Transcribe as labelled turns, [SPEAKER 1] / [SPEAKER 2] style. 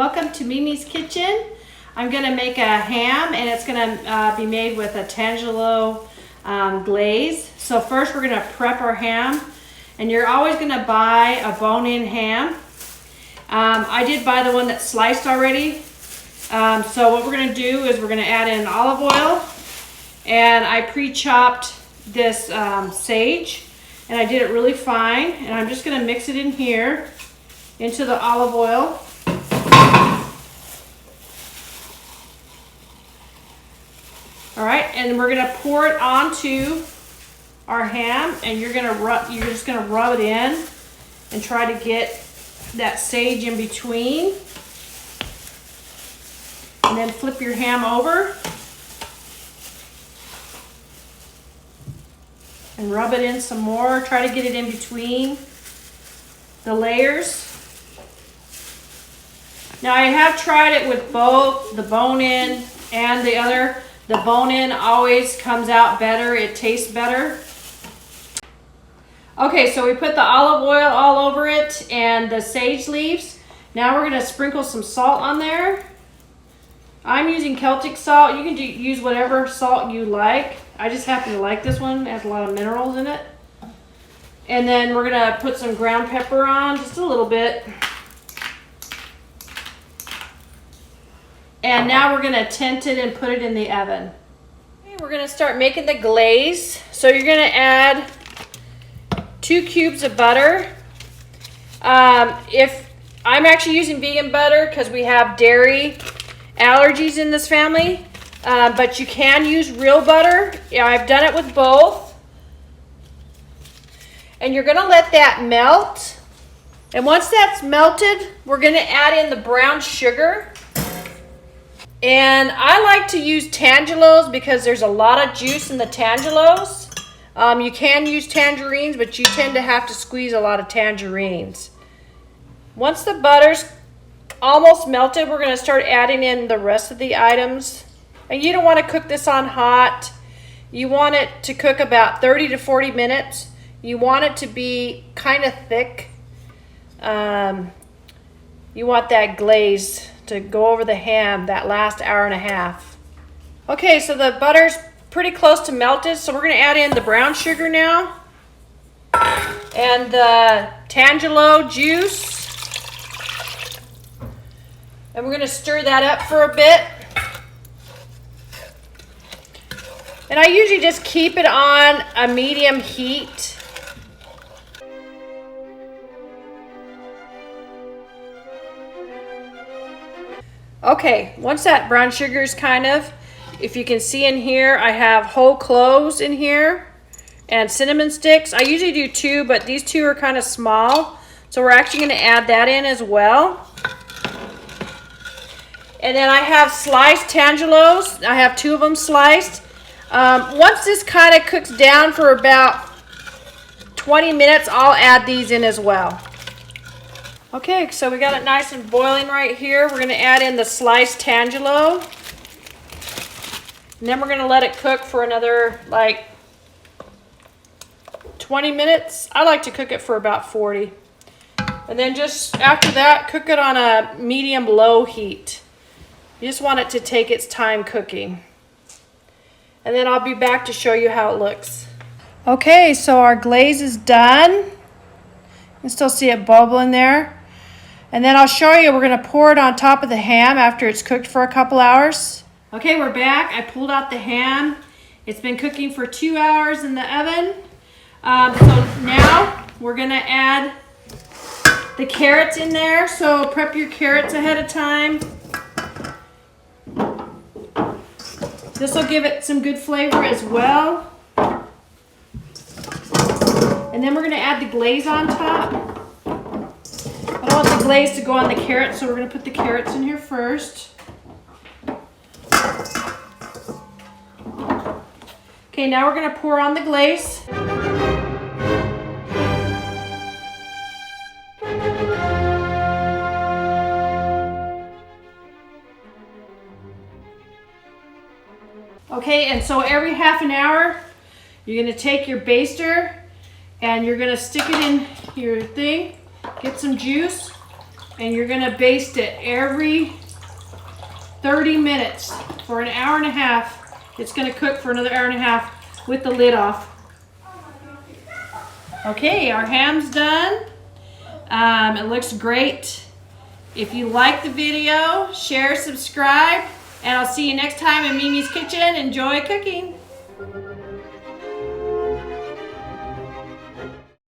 [SPEAKER 1] Welcome to Mimi's Kitchen. I'm going to make a ham, and it's going to be made with a Tangelo glaze. So first we're going to prep our ham, and you're always going to buy a bone-in ham. I did buy the one that's sliced already. So what we're going to do is we're going to add in olive oil, and I pre-chopped this sage, and I did it really fine, and I'm just going to mix it in here into the olive oil. All right, and we're gonna pour it onto our ham, and you're just gonna rub it in and try to get that sage in between. And then flip your ham over and rub it in some more. Try to get it in between the layers. Now I have tried it with both the bone-in and the other. The bone-in always comes out better. It tastes better. Okay, so we put the olive oil all over it and the sage leaves. Now we're going to sprinkle some salt on there. I'm using Celtic salt. You can use whatever salt you like. I just happen to like this one. It has a lot of minerals in it. And then we're going to put some ground pepper on, just a little bit. And now we're going to tent it and put it in the oven. Okay, we're going to start making the glaze. So you're going to add 2 cubes of butter. If I'm actually using vegan butter because we have dairy allergies in this family, but you can use real butter. Yeah, I've done it with both. And you're going to let that melt. And once that's melted, we're going to add in the brown sugar. And I like to use tangelos because there's a lot of juice in the tangelos. You can use tangerines, but you tend to have to squeeze a lot of tangerines. Once the butter's almost melted, we're going to start adding in the rest of the items. And you don't want to cook this on hot. You want it to cook about 30 to 40 minutes. You want it to be kind of thick. You want that glaze to go over the ham that last hour and a half. Okay, so the butter's pretty close to melted, so we're going to add in the brown sugar now and the Tangelo juice. And we're going to stir that up for a bit. And I usually just keep it on a medium heat. Okay, once that brown sugar is if you can see in here, I have whole cloves in here and cinnamon sticks. I usually do 2, but these 2 are kind of small. So we're actually going to add that in as well. And then I have sliced tangelos. I have 2 of them sliced. Once this kind of cooks down for about 20 minutes, I'll add these in as well. Okay, so we got it nice and boiling right here. We're going to add in the sliced tangelo. And then we're going to let it cook for another like 20 minutes. I like to cook it for about 40. And then just after that, cook it on a medium-low heat. You just want it to take its time cooking. And then I'll be back to show you how it looks. Okay, so our glaze is done. You can still see it bubbling there. And then I'll show you, we're going to pour it on top of the ham after it's cooked for a couple hours. Okay, we're back. I pulled out the ham. It's been cooking for 2 hours in the oven. So now we're going to add the carrots in there. So prep your carrots ahead of time. This will give it some good flavor as well. And then we're going to add the glaze on top. I don't want the glaze to go on the carrots, so we're going to put the carrots in here first. Okay, now we're going to pour on the glaze. Okay, and so every half an hour, you're going to take your baster and you're going to stick it in your thing, get some juice, And you're gonna baste it every 30 minutes for an hour and a half. It's gonna cook for another hour and a half with the lid off. Okay, our ham's done. It looks great. If you like the video, share, subscribe, and I'll see you next time in Mimi's Kitchen. Enjoy cooking.